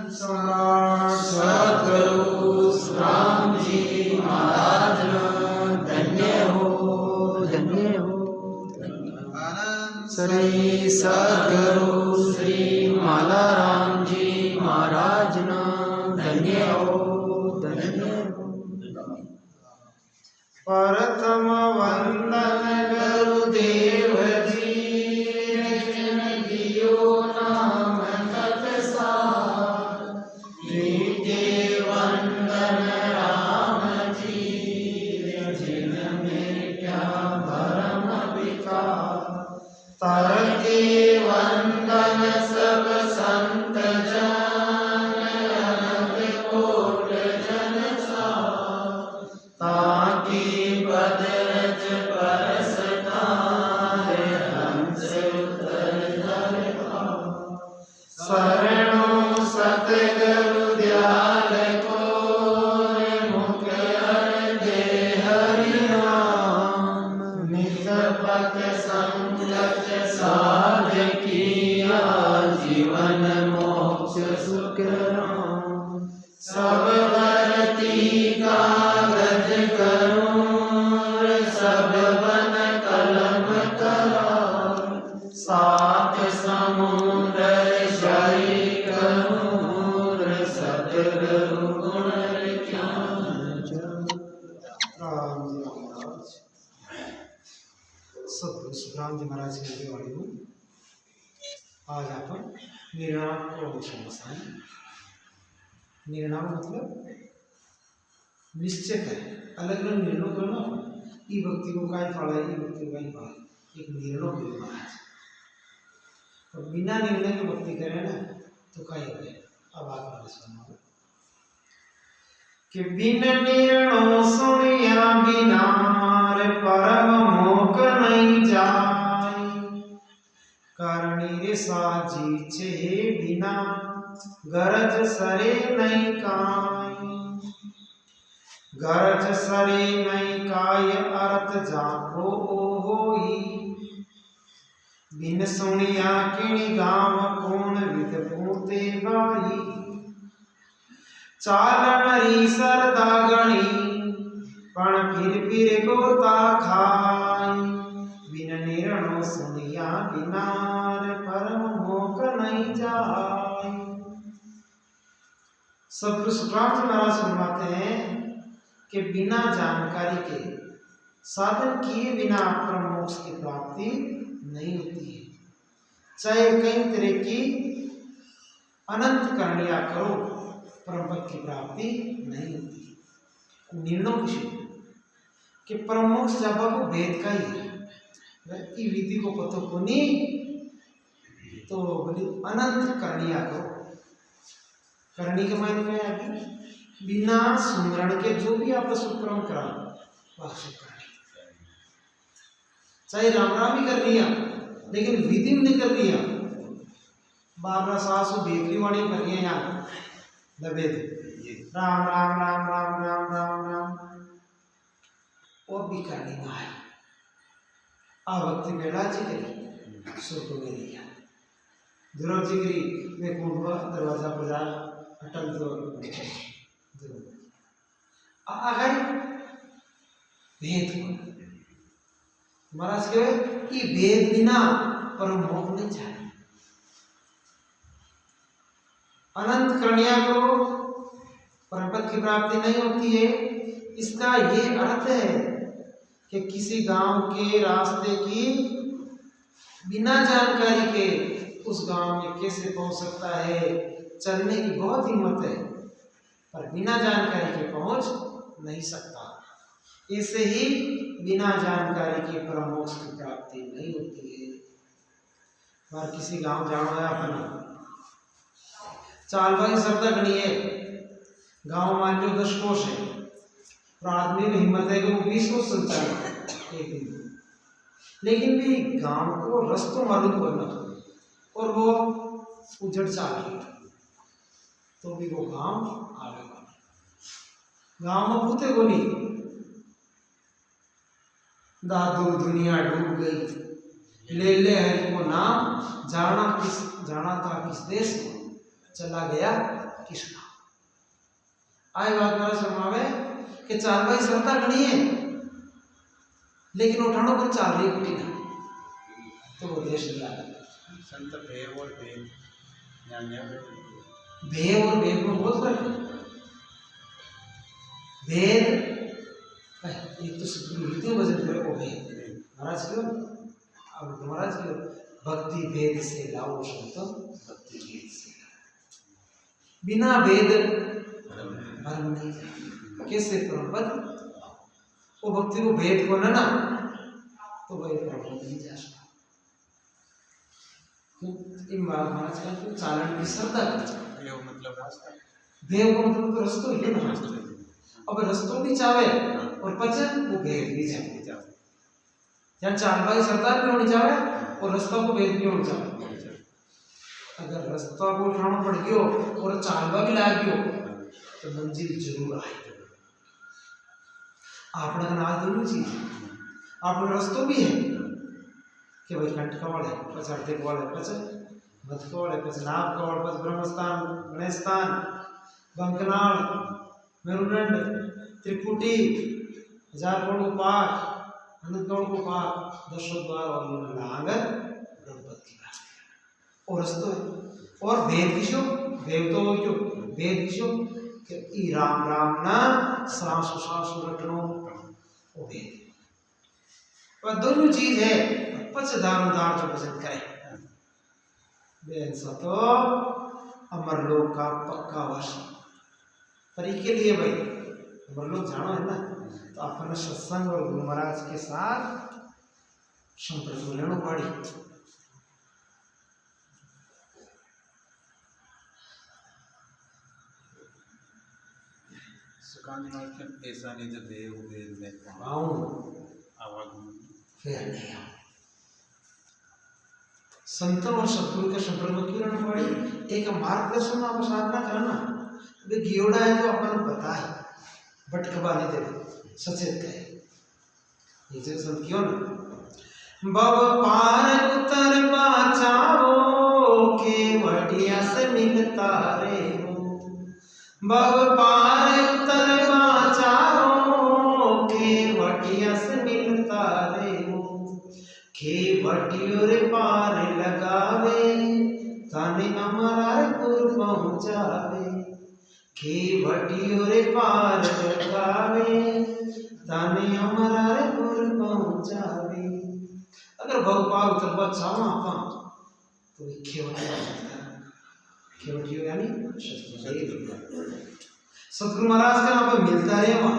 सम्राट सद्गुरु राम जी महाराज धन्य हो श्री सद्गुरु श्री मालाराम जी महाराज धन्य हो। प्रथम वंदन गुरुदेव जी दियो नाम तत्सार, द्वितीय वंदन राम जी जिनमें क्या भरम विकार, तृतीय वंदन सब संत जन अनंत कोट जन सार, ताकि बदरज परसतार हंस उतर शरणों सतगुरु दयाल को मुख दे हरि नाम, नित पथ संगत साध किया जीवन मोक्ष सुख राम, सब भरती कागज करूं सब बन कलम करार, सात समुद्र शरी करूं सतगुरु गुण ज्ञान। राम जी महाराज सतगुरु सुखराम जी महाराज की दिवाली में आज आपण निर्णाम को समझाएं। निर्णाम मतलब निश्चय करें, अलग अलग निर्णय करना, ये व्यक्ति को काय फल है, ये व्यक्ति को काय फल, एक निर्णय लेना है। और बिना निर्णय के भक्ति करें ना तो काय है। अब आप सुनो कि बिन निर्णय सुनिया बिनार परम मोक नहीं जाय, करणी रे साजी छे बिना गरज सरे नहीं काय, गरज सरे नहीं काय अर्थ जाको होई, बिन सुनिया किणी गाँव कौन विद पूते बाई, चालन री सरदा गणी पण फिर गोता खाई, बिन निर्णय सुनिया बिनार परम मोक नहीं जाय। सतगुरु सुखराम जी महाराज फरमाते हैं कि बिना जानकारी के साधन किए बिना परम मोक्ष की प्राप्ति नहीं होती है। चाहे कई तरह की अनंत करणियां करो, परम पद की प्राप्ति नहीं होती। निर्णय विषय कि परम मोक्ष जाबा को भेद का ही है, विधि को पतो को नहीं तो बोली अनंत करणियां करो। करनी के मायने में है बिना सुमरण के जो भी आप सुक्रम करा वह करनी, चाहे राम राम ही कर लिया लेकिन विधि नहीं कर लिया, बाबरा सासु बेकरी वाणी कर लिया यहाँ दबे राम राम राम राम राम राम राम वो भी करनी ना है। आ भक्ति बेड़ा जी करी सुख में लिया ध्रुव जी करी वे कुंडवा दरवाजा बाजार अटल दो आगे भेद महाराज के कि भेद बिना परम मोक्ष नहीं जाए। अनंत करणियां करो परम पद की प्राप्ति नहीं होती है। इसका ये अर्थ है कि किसी गांव के रास्ते की बिना जानकारी के उस गांव में कैसे पहुंच सकता है, चलने की बहुत हिम्मत है पर बिना जानकारी के पहुंच नहीं सकता। ऐसे ही बिना जानकारी के परम मोक्ष की प्राप्ति नहीं होती है। बार किसी गांव जाना है अपना चाल भाई शब्द गणी है, गांव मान लो 10 कोष है और आदमी में हिम्मत है कि वो 20 कोष चलता है एक दिन, लेकिन भी गांव को रस्तों मालूम करना और वो उजड़ चाल रही तो भी वो गांव आवेगा। गांव में पूते को नहीं दादू दुनिया डूब गई ले ले हरि को नाम, जाना था किस देश को, चला गया किसका। आई बात मारा समावे कि चाल भाई सरता घनी है लेकिन उठानो पर चाल रही कुटी ना तो वो देश दिया संत भेव और भेद भेद और भेद में बहुत फर्क है। भेद एक तो सदगुरु वजन करे वो भेद महाराज क्यों अब महाराज क्यों भक्ति भेद से लाओ संतो भक्ति भेद से बिना भेद भरम नहीं कैसे परमपद वो भक्ति को भेद को ना तो वही परमपद नहीं जा सकता। महाराज का तो चालन की श्रद्धा मतलब रास्ता भेद को मतलब तो रस्तो ही है ना। अब रस्तो भी चाहे और पचन वो भेद भी चाहे यार चालबाई सरदार भी होनी चाहे और रास्ता को भेद भी होना चाहे। अगर रास्ता को उठाना पड़ गयो और चालबा भी लाग गयो तो मंजिल जरूर आए। आपने नाज दोनों चीज आपने रास्तों भी है कि भाई कंठ कवल है पच अर्धे कवल है पच मध कवल है पच नाभ कवल पच ब्रह्मस्थान गणेशस्थान बंकनाल मेरुदंड त्रिकुटी 1000 करोड़ को पार अनंत करोड़ को पार 10 द्वार और लांगर ब्रह्मपद की बात और रस्तो और भेद किशो भेद तो क्यों भेद किशो कि ई राम राम ना सासु सासु रटनो वो भेद पर दोनों चीज है पच दारोदार जो भजन करे बेन सतो अमर लोक का पक्का वर्ष पर के लिए भाई अमर लोग जानो है ना तो अपन सत्संग और गुरु महाराज के साथ संपर्क लेना पड़ी। ऐसा नहीं जब देव वेद में आवागमन फिर नहीं संतों और सतगुरु के संपर्क में क्यों रहना पड़ी। एक मार्गदर्शन आप साधना करना वे गियोड़ा है जो अपन पता है भटकवा नहीं दे सचेत कहे ये संत क्यों ना बब पार उतर बाचाओ के वडिया से मिलता रे हो बब पार उतर बाचाओ के वडिया से मिलता रे हो के वटियो रे पार लगावे ताने हमारा गुरु पहुंचावे के वटियो रे पार लगावे ताने हमारा गुरु पहुंचावे। अगर भगवान उतर चाहो आप तो खेवटियो यानी सतगुरु महाराज का वहां पर मिलता रहे वहां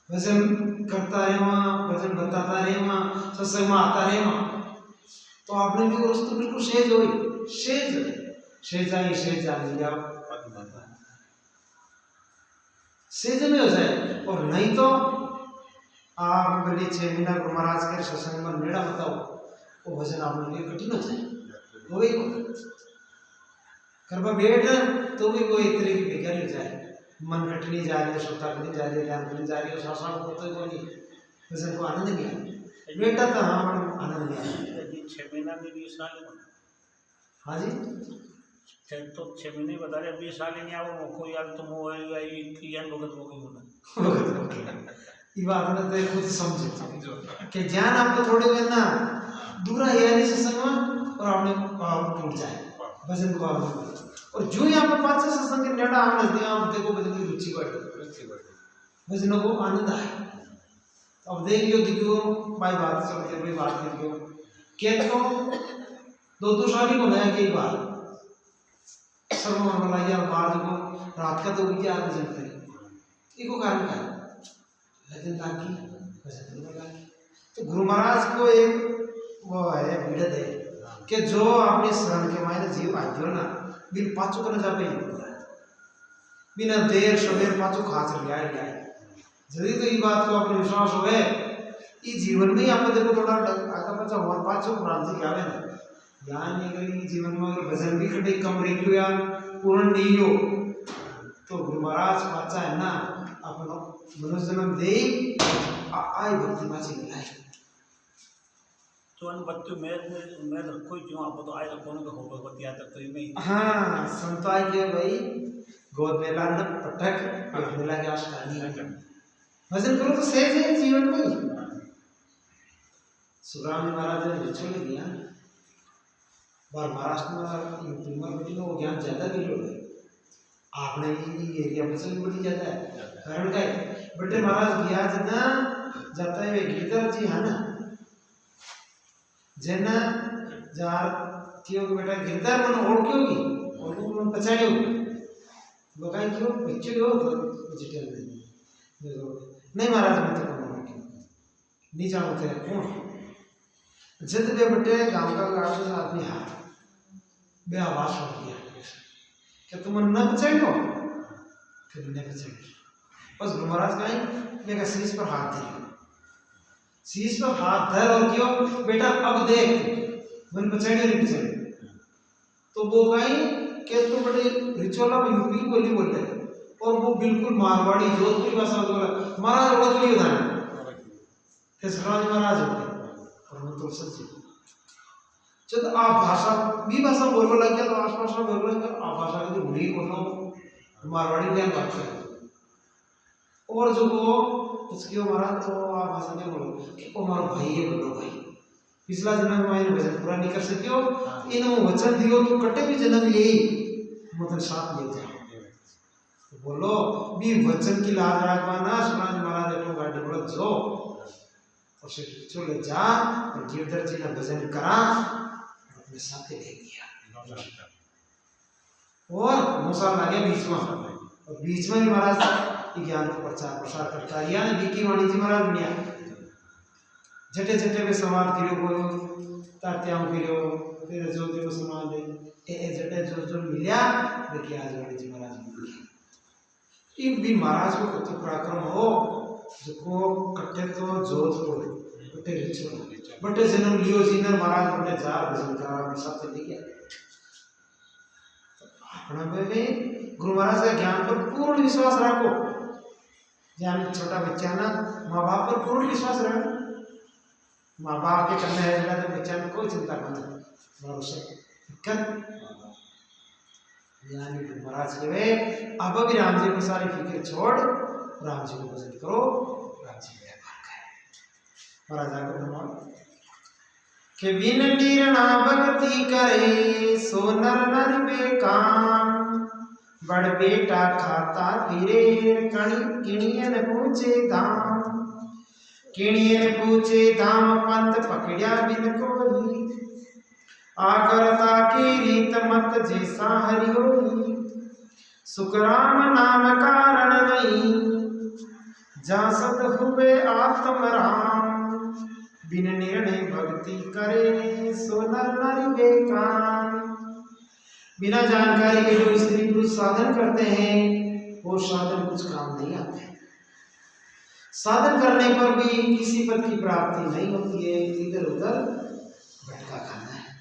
भजन करता रहे वहां भजन बताता रहे वहां सत्संग में आता रहे वहां तो आपने भी उस तो बिल्कुल शेज हो शेज आई लिया सेज में हो जाए और नहीं तो आप बड़ी 6 महीना गुरु महाराज के सत्संग में मेड़ा बताओ वो भजन आपके लिए कठिन हो जाए वो ही करवा बैठ तो भी वो एक तरह की बेकारी हो जाए मन कटनी जा रही है श्रोता करनी जा रही है ध्यान करनी जा रही है शासन को तो नहीं भजन को आनंद नहीं आया बेटा तो हाँ आनंद नहीं आया 6 महीना में 20 साल हाँ जी तो 6 महीने बता रहे 20 साल नहीं आओ कोई यार तुम हो यार भगत हो गई होना ये बात में तो खुद समझो कि ज्ञान आपको थोड़े हुए ना दूरा है नहीं सत्संग में और आपने पावर टूट जाए भजन को और जो ही आपको 5 सत्संग के नेड़ा आने दिया आप देखो भजन की रुचि बढ़ भजनों को आनंद आए। अब देखियो भाई बात चलती है बात देखियो क्या तो 2 साल ही बनाया कई बार सर्वमंगल यार बाद को रात का तो क्या भजन करे इको कारण का लेकिन ताकि भजन नहीं तो गुरु महाराज को एक वो है विडत है कि जो अपने शरण के मायने जीव आयो ना बिन पाचो करना जापे बिना देर सवेर पाचो खास लिया यदि तो ये बात को अपने विश्वास होवे ये जीवन में आप देखो थोड़ा आका पचा हुआ पाचो पुराण से क्या है ना ज्ञान नहीं करेगी जीवन में अगर भजन भी कटे कम रेखियो या पूर्ण नहीं हो तो गुरु महाराज पाचा है ना अपनो मनुष्य जन्म दे आई भक्ति माची मिलाई तो अन बच्चों मैं रखो ही क्यों आप तो आए रखो ना हो बत्ती आता तो ही हाँ संतवाई के भाई गोद में लाना पटक पेट में लगे आश खानी भजन करो तो सहज है जीवन में। सुखराम जी महाराज ने रिचुअल दिया बार महाराष्ट्र में यूपी में बेटी को ज्ञान ज्यादा भी लोग है आपने ये एरिया में चल बड़ी ज्यादा है कारण क्या है बेटे महाराज गया जितना जाता है गिरधर जी है ना जना जार क्यों बेटा गिरधर मन ओढ़ क्यों की और वो पचा क्यों लोगाई क्यों बच्चे क्यों वेजिटेबल नहीं महाराज मैं तो कौन नहीं जाऊँ तेरे कौन जिद बे बेटे गांव का गाँव से आदमी हाथ बे आवाज हो गया क्या तुम न बचाएगो फिर न बचाएगी बस गुरु महाराज कहें मेरा शीश पर हाथ धर शीश पर हाथ धर और क्यों बेटा अब देख मन बचाएगा नहीं बचाएगा तो वो कहीं कि तो बड़े रिचुअल ऑफ यूपी बोली बोल रहे और वो बिल्कुल मारवाड़ी जोधपुरी भाषा में बोला महाराज ओढ़ के लिए उदाहरण फिर सराज महाराज हो गए और वो तो सच्ची जब आप भाषा भी भाषा बोलने लग गया तो आसपास में बोल रहे आप भाषा की भूली बोलो मारवाड़ी ज्ञान बात करें और जो वो उसकी महाराज तो आप भाषा में बोलो कि वो हमारा भाई है बोलो भाई पिछला जन्म में मैंने वचन पूरा नहीं कर सकियो इन वचन दियो तो कटे भी जन्म यही मतलब साथ ले जाओ तो बोलो भी वचन की लाज राखवाना सुनाज महाराज अपने गाड़ी बोलो जो और फिर चले जा और गिरधर जी ने भजन करा अपने साथ ले गया और मुसाल आ गया बीच में और बीच में भी महाराज ज्ञान को प्रचार प्रसार करता है यानी बीकी वाणी जी महाराज बनिया जटे जटे में समाज करियो बोलो तात्याओं करियो तेरे जो देव समाज ए जटे जो जो मिल्या देखिए आज वाणी जी महाराज मिले एक भी महाराज को कतो पराक्रम हो जो को कट्टे तो जोधपुर बटे रिचुअल बटे जन्म लियो जी ने महाराज बटे जा भजन करा अपने साथ ले गया अपना में गुरु महाराज का ज्ञान पर पूर्ण विश्वास रखो ज्ञान छोटा बच्चा ना माँ बाप पर पूर्ण विश्वास रखो माँ बाप के करने है जगह तो बच्चा में कोई चिंता करना भरोसा दिक्कत यानी महाराज के वे अब भी राम जी को सारी फिक्र छोड़ राम जी को भजन करो राम जी को व्यापार करें महाराज आकर धन्यवाद के बिन नीरणा भक्ति करे सो नर नर बेकाम बड़ बेटा खाता फिरे किणियन पूछे धाम किणियन पूछे धाम पंथ पकड़िया बिन कोई आकरता की रीत मत जैसा हरि होई सुखराम नाम कारण नहीं जा सत हुए आत्म राम बिन निर्णय भक्ति करे सो नर नारी बेकाम बिना जानकारी के जो स्त्री पुरुष साधन करते हैं वो साधन कुछ काम नहीं आते साधन करने पर भी किसी पद की प्राप्ति नहीं होती है इधर उधर भटका खाना है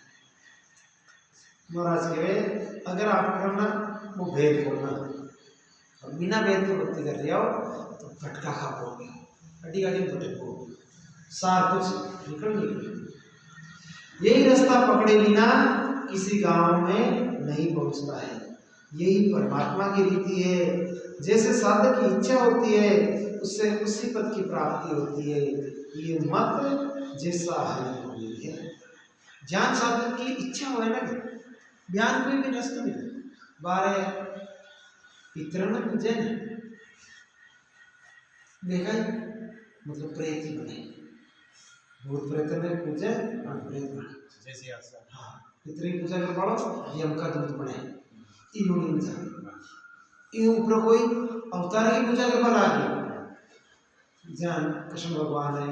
महाराज कहे अगर आप करना वो भेद खोलना और बिना भेद के भक्ति कर रहे हो तो भटका खा पाओगे हड्डी गाड़ी भटको सार कुछ निकल नहीं यही रास्ता पकड़े बिना किसी गांव में नहीं पहुंचता है यही परमात्मा की रीति है जैसे साधक की इच्छा होती है उससे उसी पद की प्राप्ति होती है ये मत जैसा है ज्ञान साधक की इच्छा हो ना ज्ञान कोई भी रास्ता नहीं बारे पितरन पूजे देखा मतलब प्रेत ही बने भूत प्रेत ने पूजे प्रेत बने जैसे हाँ पितरी पूजा कर पड़ो यम का दूध बने इन्होंने पूजा ये ऊपर कोई अवतार की पूजा कर पड़ा आगे जान कृष्ण भगवान है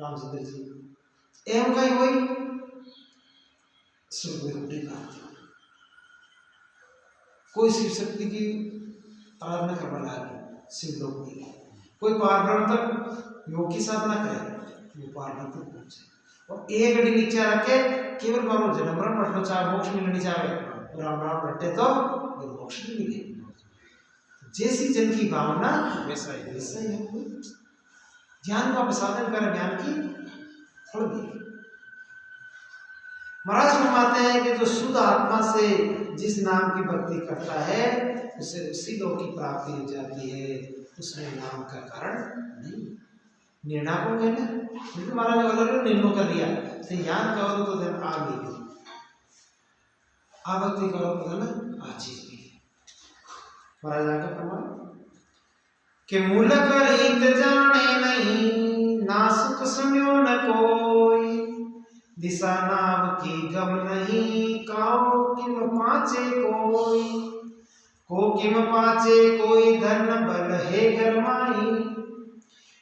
रामचंद्र जी एवं का ही वही स्वर्ग का कोई शिव शक्ति की आराधना करने लगे शिव लोग की कोई पारब्रह्म तक योग की साधना करे वो पारब्रह्म तक पहुंचे और एक अड़ी नीचे रखे केवल बाबू जन्म मरण बैठना चाहे मोक्ष मिलनी चाहे राम राम बैठे तो मोक्ष भी मिले जैसी जन की भावना वैसा ही है ज्ञान का प्रसादन कर ज्ञान की फल मिले महाराज फरमाते हैं कि जो शुद्ध आत्मा से जिस नाम की भक्ति करता है उसे उसी लोक की प्राप्ति हो जाती है, उसमें नाम का कारण नहीं। निर्णय को कहना क्योंकि महाराज अलग निर्णय कर लिया तो ज्ञान करो तो धन आ गई, भक्ति करो तो धन आ चीज भी। महाराज आगे प्रमाण कि मूलक रीत जाने नहीं, नासुक सुन्यो न कोई, दिशा नाम की गम नहीं, काओ किम पाचे कोई, को किम पाचे कोई, धन बल है गरमाई,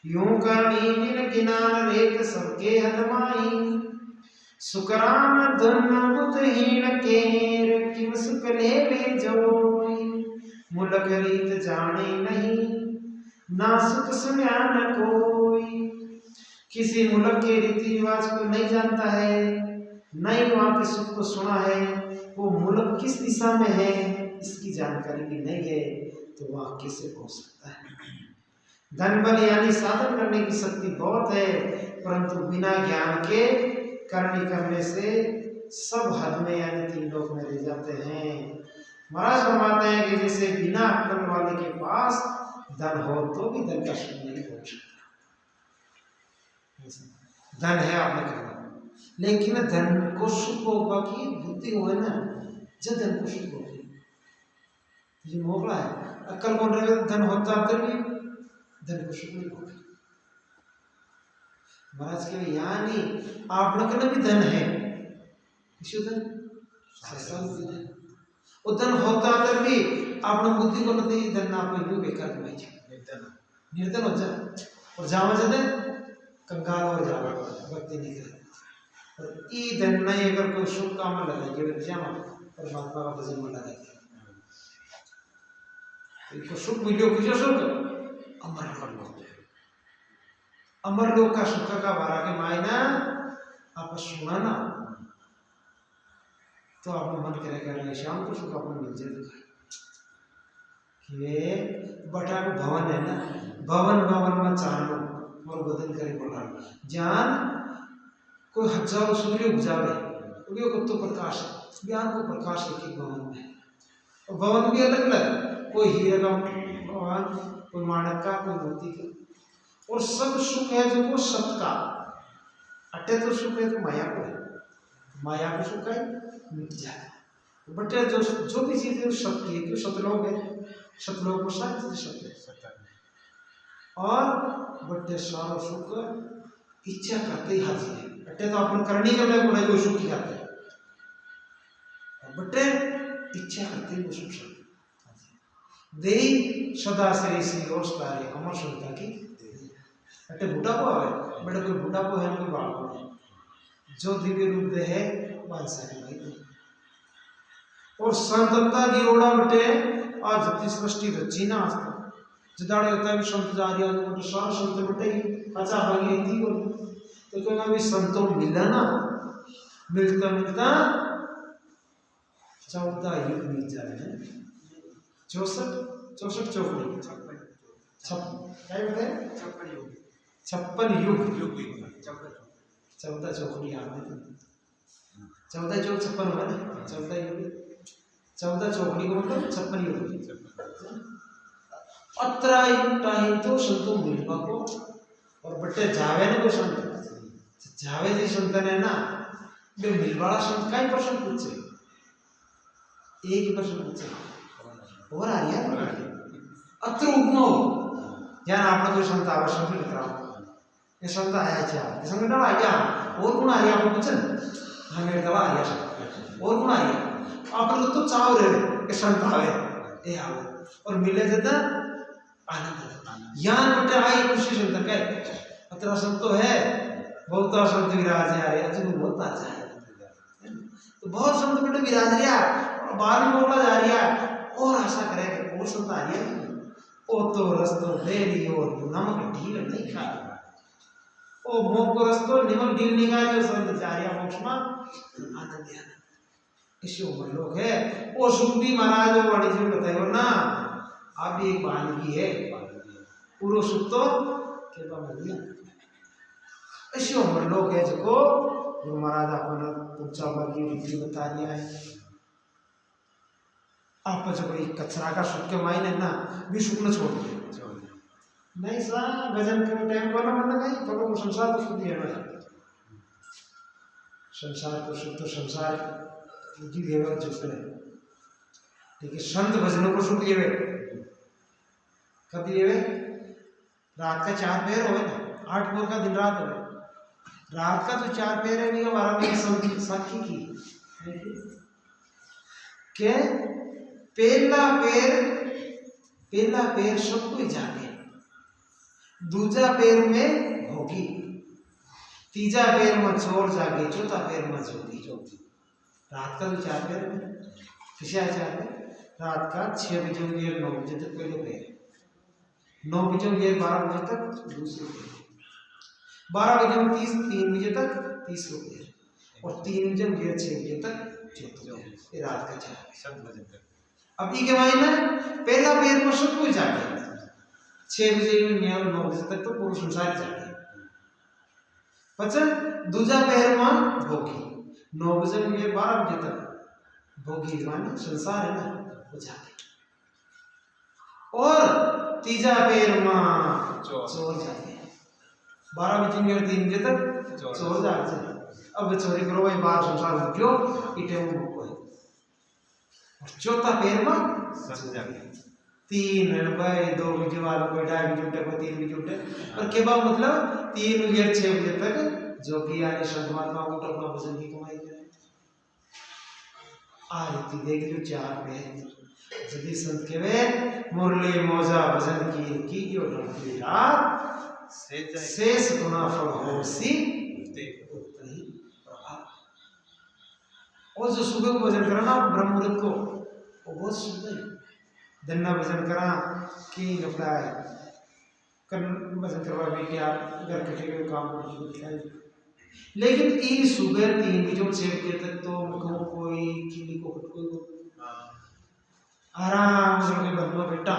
यूं करनी निन किनार रेत सबके हदमाई, सुकराम धन बुद्धहीन केर, किम सुख लेवे जोई, मूलक रीत जाने नहीं, नासुक सुन्या न कोई। किसी मुल्क के रीति रिवाज को नहीं जानता है, नहीं वहाँ के सुख को सुना है, वो मुल्क किस दिशा में है इसकी जानकारी भी नहीं है, तो वहाँ कैसे पहुँच सकता है। धन बल यानी साधन करने की शक्ति बहुत है, परंतु बिना ज्ञान के करने से सब हद में यानी 3 लोक में रह जाते हैं। महाराज फरमाते हैं कि जैसे बिना अक्ल वाले के पास धन हो तो भी धन का सुख नहीं हो सकता। धन है आपने कहा, लेकिन धन को सुख होगा कि बुद्धि हो है ना, जब धन को सुख होगी ये मोकला है। अक्ल कौन रहे धन होता फिर भी धन को सुख नहीं होगा। महाराज के यानी आप लोग भी धन है, धन वो धन होता फिर भी आपने बुद्धि को नहीं, धन आपको यूं बेकार कमाई निर्धन हो जाए और जावा जाते कंगाल हो जावा भक्ति नहीं करे। और ई धन नहीं अगर कोई शुभ काम में लगाएंगे जावा परमात्मा का भजन में लगाएंगे, इनको सुख मिलो कि जो सुख अमर लोक का सुख का बारा के मायना आप सुना ना तो आपको मन करेगा शाम को सुख आपको मिल जाएगा। कि बटा को भवन है ना, भवन भवन में चालो और बदल करे बोला जान कोई हजारों सूर्य उपजावे को तो प्रकाश ज्ञान को प्रकाश है भवन में, और भवन भी अलग अलग, कोई हीरे का भवन, कोई माणक का, कोई मोती का, और सब सुख है जो को सबका अटे तो सुख है तो माया को है, माया को सुख है मिट जाए। बटे जो भी चीज है सबकी है, क्यों सतलोक है, सतलोक को सत्य और बटे सारो सुख इच्छा करते ही हाजिर है। बटे तो अपन करनी के लिए कोई कोई सुख जाते हैं, बटे इच्छा करते ही वो सुख दे सदा से इसी रोज तारे अमर सुनता की बटे बूढ़ा को आवे, बड़े कोई बूढ़ा को है कोई बाल को है, जो दिव्य रूप दे है बादशाह भाई। और संतता की ओड़ा बटे आज जति सृष्टि रची ना आज जदाड़े होता है संत जा रही है तो सारा संत बटे अच्छा भागी थी वो तो कहना भी संतों मिला ना, मिलता मिलता 14 युग बीत जाए, 64 चौकड़ी 56 युग 14 चौकड़ी आपने 14 चौक 56 हुआ ना, 14 युग 14 चौकड़ी को मतलब 56 युग। अत्रा टाइम तो संतो मिलवा को और बटे जावे ने को संत जावे जी संत ने ना बे मिलवाड़ा संत काई प्रश्न पूछे, एक ही प्रश्न पूछे और आ गया अत्र उपनो यान आपने कोई संत आवश्यक लिख रहा हूं, ये संत आया क्या ये संत आ गया और कौन आ गया आपको पूछन हमें दवा आ गया और कौन आ गया आप लोग तो चाव रहे कि संत आवे ए आवे और मिले जदा आनंद यान बटे आई खुशी संत के अतरा संत तो है बहुत संत विराज आ रहे अजू बहुत अच्छा है तो बहुत संत बटे विराज रिया और बाहर में बोला जा रहा और आशा करे कि और संत आ रही है ओ तो रस्तो देरी और नमक ढील नहीं खा ओ मोह को रस्तो नमक ढील नहीं खा जो संत जा रहा मोक्ष में आनंद इसी उम्र लोग है वो सुख भी महाराज और वाणिज्य में बताए ना आप एक वानगी है पूरा सुख तो कृपा मिल गया। ऐसे उम्र लोग है जो गुरु महाराज अपना पूछा बाकी रीति बता दिया है। आप जो कोई कचरा का सुख के मायने ना भी सुखना छोड़ दिया नहीं सा भजन के टाइम को ना मतलब नहीं तो संसार को सुख दिया ना संसार को सुख तो संसार जी देवा जिसने लेकिन संत भजनों को सुख दिए कब दिए रात का 4 पहर हो ना 8 पहर का दिन रात हो रात का जो 4 पहर है नहीं 12 महीने साखी की के पहला पैर सब कोई जागे दूजा पैर में होगी तीजा पैर में चोर जागे चौथा पैर में जोगी रात का जो 4 पैर किसे आचार है रात का 6 बजे उगे 9 बजे तक पहले पैर 9 बजे उगे 12 बजे तक दूसरे पैर 12 बजे 3 बजे तक तीसरे पैर और 3 बजे उगे 6 बजे तक चौथा ये रात का 4 बजे अभी के मायने पहला पैर में सब कोई जागे 6 बजे 9 बजे तक तो पूरा संसार जागे पचन दूजा पैर में भोगी 9 बजे में 12 बजे तक भोगी माने संसार है ना वो जागे और तीजा पैर में चोर जागे 12 बजे में 3 बजे तक चोर जागे अब चोरी करो भाई बाहर संसार में क्यों इटे वो चौथा पैर में सब जागे 3 भाई 2 बजे वालों को 2:30 बजे उठे को 3 बजे उठे और के बाद मतलब 3 बजे 6 बजे तक जो कि यानी संत महात्मा उठ अपना भजन की कमाई करे आ रीति देख लो 4 पैर यदि संत के वे मुरली मौजा भजन की जो ढलती रात शेष गुना फल होसी और जो सुबह को भजन करना ब्रह्म मुहूर्त को वो बहुत सुंदर धन्ना भजन करा कि अपना भजन करवा बेटे आप घर के काम कर लेकिन ई सुबह 3 बजे 6 बजे तक तो कोई किली को कोई आराम से बनवा बेटा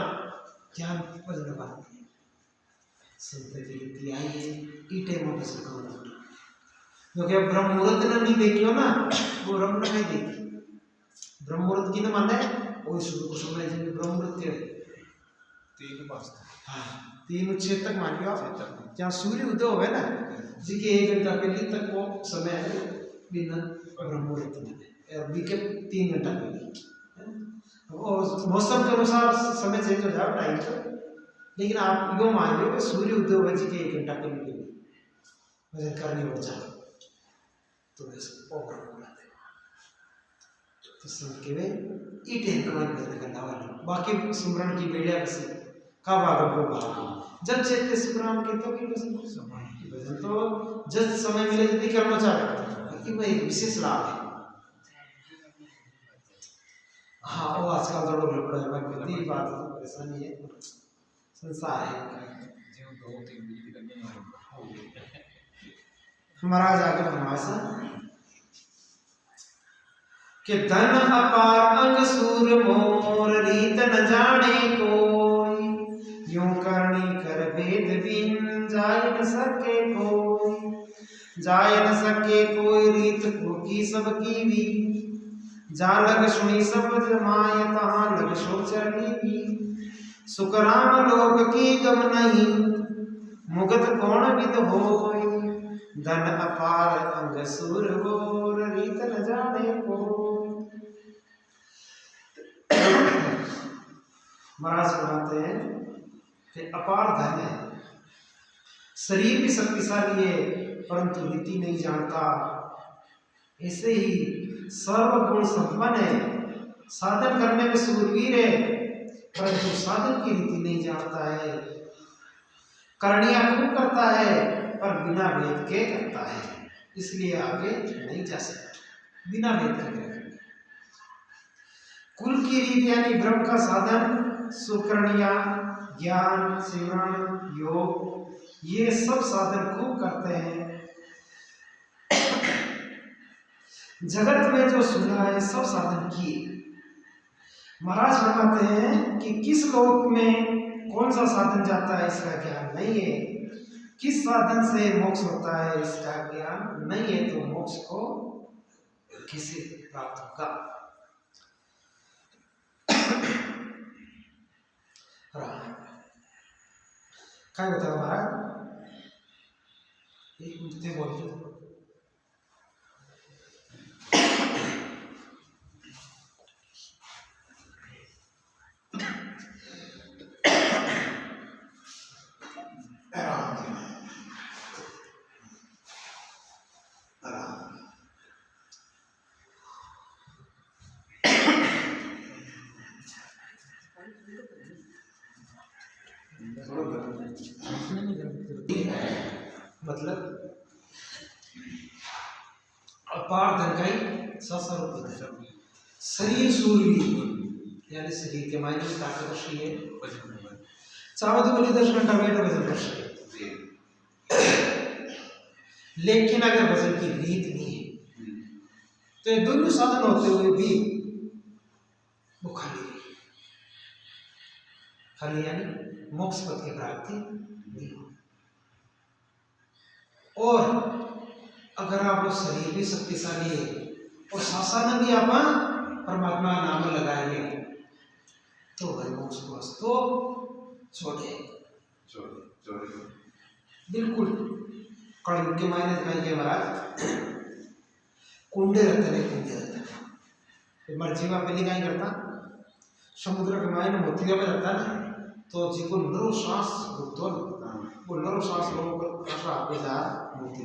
क्या भजन बात संत की रीति आई है ई टाइम में भजन करो क्योंकि अब ब्रह्म मुहूर्त ने नहीं देखियो ना वो ब्रह्म ने नहीं देखी ब्रह्म मुहूर्त की ना माने वो शुरू को समय जिन ब्रह्म मुहूर्त के 3:05 हाँ 3:06 तक मान लो जहाँ सूर्य उदय हो ना जी के 1 घंटा पहले तक वो समय है बिना ब्रह्म मुहूर्त में अभी के 3 घंटा पहले और मौसम के अनुसार समय चेंज हो जाए टाइम तो लेकिन आप यो मान लो कि सूर्य उदय हुआ जी के 1 घंटा पहले भजन करनी हो जाए तो इसको तो संत के वे ई टाइम पर भजन करना वाला बाकी सुमरन की बेड़िया बसी कब आगे को भाग जब चेते सुखराम के तो भी भजन तो जब समय मिले जल्दी करना चाहे कि वह एक विशेष लाभ है हाँ वो आजकल तो लोग लपड़ा है भाई बात तो परेशानी है संसार है महाराज आगे फरमाया कि धन अपार अंग सूर मोर रीत न जाने कोई यूं करनी कर भेद बिन जाय न सके कोई रीत की सबकी भी जा लग सुनी सब जमाय तहां लग सोचरनी भी सुखराम लोक की गम नहीं मुगत कौन विद होय धन अपार अंग सूर मोर रीत न जाने को महाराज बताते हैं कि अपार धन है शरीर भी शक्तिशाली है परंतु रीति नहीं जानता ऐसे ही सर्वगुण संपन्न है साधन करने में सूरवीर है परंतु साधन की रीति नहीं जानता है करनिया खूब करता है पर बिना भेद के करता है इसलिए आगे नहीं जा सकता बिना भेद के कुल की रीति यानी ब्रह्म का साधन सुकरणिया ज्ञान सिमरन योग ये सब साधन खूब करते हैं जगत में जो सुना है सब साधन किए महाराज बताते हैं कि किस लोक में कौन सा साधन जाता है इसका ज्ञान नहीं है किस साधन से मोक्ष होता है इसका ज्ञान नहीं है तो मोक्ष को किसे प्राप्त होगा। क्या बताओ महाराज, एक मिनट बोल मतलब अपार धनकाई सस्वरूप शरीर सूर्य यानी शरीर के मायने में ताकत रखी है, चाहो तो बोली 10 घंटा बैठ वजन कर सकते, लेकिन अगर वजन की रीत नहीं है तो ये दोनों साधन होते हुए भी वो खाली यानी मोक्ष पद की प्राप्ति नहीं हो। और अगर आप लोग शरीर भी शक्तिशाली है और शासन भी आप परमात्मा का नाम लगाएंगे तो भाई मोक्ष को तो छोड़े बिल्कुल। कलयुग के मायने दिखाई महाराज कुंडे रहते हैं, कुंडे रहते मर्जी में पहले क्या करता समुद्र के मायने मोतिया में रहता ना तो जी को नरो सांस वो नरो सांस लोगों को ऐसा आपके साथ मोती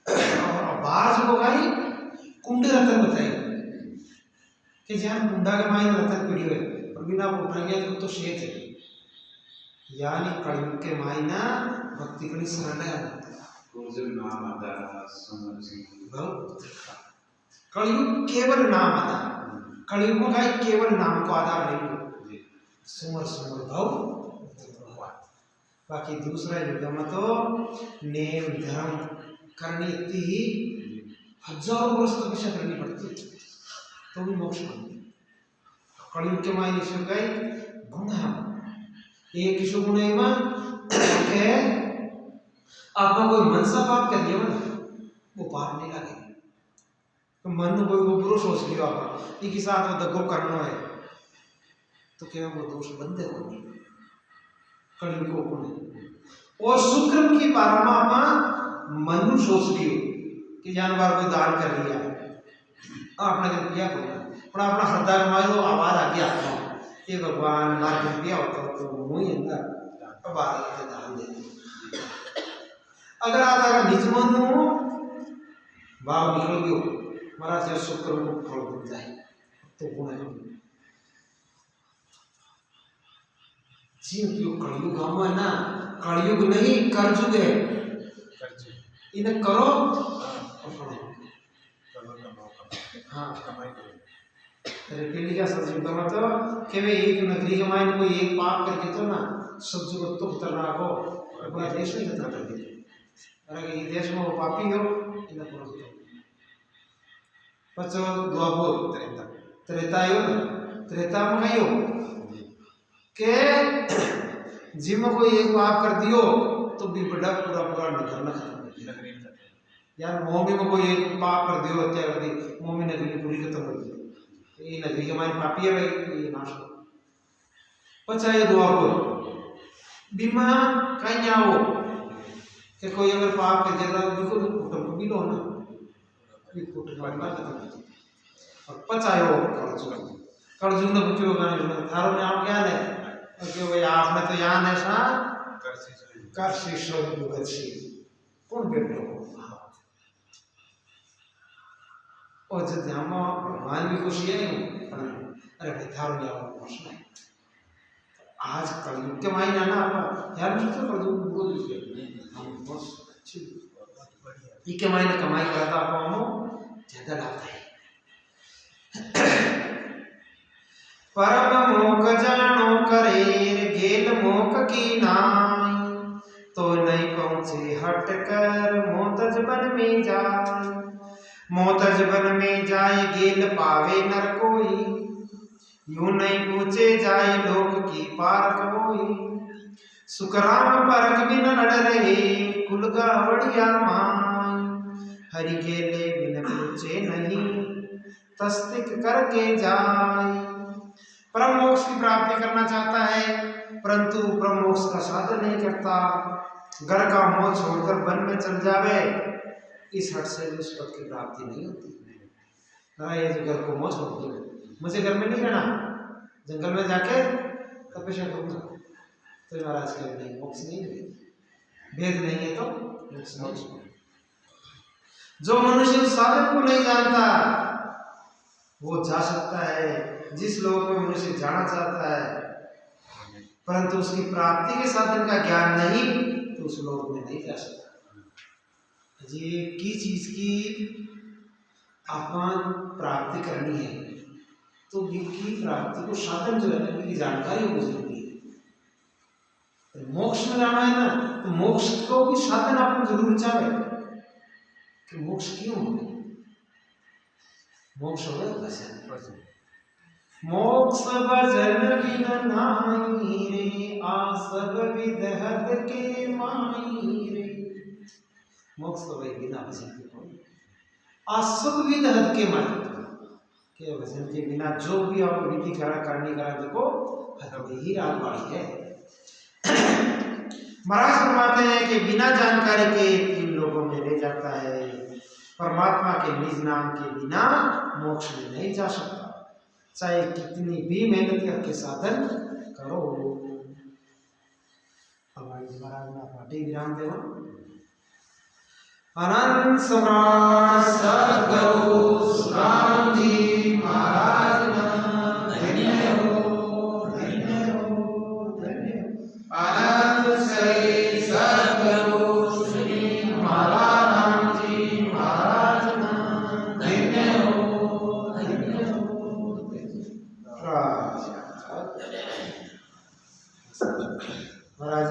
और बाहर जो गई कुंडे रतन बताई कि जहाँ कुंडा के मायने रतन पड़ी हुए और बिना वो उठाइए तो शेष है, यानी कलयुग के मायना भक्ति कड़ी शरण है। कलयुग केवल नाम आधार, कलयुग में का केवल नाम को आधार नहीं सुमर सुमर भाव, बाकी दूसरा युग में तो नेम धर्म करनी इतनी ही हजारों वर्ष तपस्या करनी पड़ती तो भी मोक्ष मिलती। कलयुग के मायने ईश्वर का गुण है, एक ईश्वर गुण है आपको कोई मनसा पाप कर दिया वो पाप नहीं लगे तो मन में कोई वो बुरा सोच लिया आप एक ही साथ वो दगो करना है तो क्या वो दोष बंदे होंगे कलयुग को गुण। और शुक्र की पारमा मनु सोच लियो कि जानवर कोई दान कर लिया आपने कर दिया पर अपना हृदय में वो आवाज आ गया ये भगवान मार कर दिया होता तो मुंह अंदर आवाज के दान दे अगर आप अगर निज मन भाव निकल गयो महाराज से शुक्र को फल मिलता है तो गुण है जीव जो कलयुग हम है ना कलयुग नहीं करजुग है इन्हें करो हाँ पहली का सत्युग मतलब कि वे एक नगरी के मायने कोई एक पाप करके तो ना सत्युग तो खतरनाक हो अपना देश में खतरा कर देते अगर ये देश में वो पापी हो इन्हें करो पचो द्वापर त्रेता यो त्रेता में नहीं हो के जिम कोई एक पाप कर दियो तो भी बड़ा पूरा पूरा निकलना खत्म यार मोमी में कोई एक पाप कर दियो हत्या कर दी मोमी नगरी पूरी खत्म कर दी ये नगरी के मायने पापी है भाई ये नाश हो पचाए द्वापर बीमा कहीं आओ कि कोई अगर पाप कर देता तो बिल्कुल कुटुंब भी लो ना और पचायो कर्जुन ने पूछो थारो नाम क्या है क्यों भाई आपने तो यहाँ है सा कर शिष्य कौन बेटो और जब हम भगवान भी खुशी है अरे भाई थारो नहीं आज कलयुग के मायने ना आप यार मुझे तो कर्जुन बोल दीजिए हम बस अच्छी के मायने कमाई करता आपको ज्यादा लाभ है। परम मोक जानो करेर गेल मोक की नाई तो नहीं पहुंचे हट कर मोतज बन में जाए मोतज बन में जाए गेल पावे नर कोई यूं नहीं पूछे जाए लोक की पार कोई सुखराम परक बिन नड़ रहे कुल गावड़िया माई हरि गेले बिन पूछे नहीं तस्तिक करके जाय। परम मोक्ष की प्राप्ति करना चाहता है परंतु परम मोक्ष का साधन नहीं करता, घर का मोह छोड़कर वन में चल जावे, इस हट से उस पद की प्राप्ति नहीं होती। ये जो घर को मोह छोड़ दो, मुझे घर में नहीं रहना, जंगल में जाके तपस्या करूंगा, तो महाराज कहे नहीं, मोक्ष नहीं है, भेद नहीं है तो मोक्ष नहीं। जो मनुष्य उस साधन को नहीं जानता वो जा सकता है जिस लोक में मनुष्य जाना चाहता है, परंतु उसकी प्राप्ति के साधन का ज्ञान नहीं तो उस लोक में नहीं जा सकता। ये की चीज की अपन प्राप्ति करनी है तो की प्राप्ति को साधन जो है ना जानकारी होनी जरूरी है। मोक्ष में जाना है ना तो मोक्ष को भी साधन अपन जरूर चाहे कि मोक्ष क्यों हो, मोक्ष हो भजन, मोक्ष भजन बिन नाई रे आसब विदहत के माई रे। मोक्ष तो भाई बिना भजन के कोई आसब विदहत के माई के भजन के बिना जो भी आप विधि करनी करा देखो हद ही रात वाली है। महाराज फरमाते हैं कि बिना जानकारी के तीन लोगों में ले जाता है, परमात्मा के निज नाम के बिना मोक्ष में नहीं जा सकता, चाहे कितनी भी मेहनत करके साधन करो। महाराज ना पाटी विराम देवा। अनंत सम्राट सद्गुरु सुखराम जी महाराज धन्य हो, धन्य हो, धन्य हो। अनंत श्री सद्गुरु श्री महाराज जी महाराज धन्य हो, धन्य हो। महाराज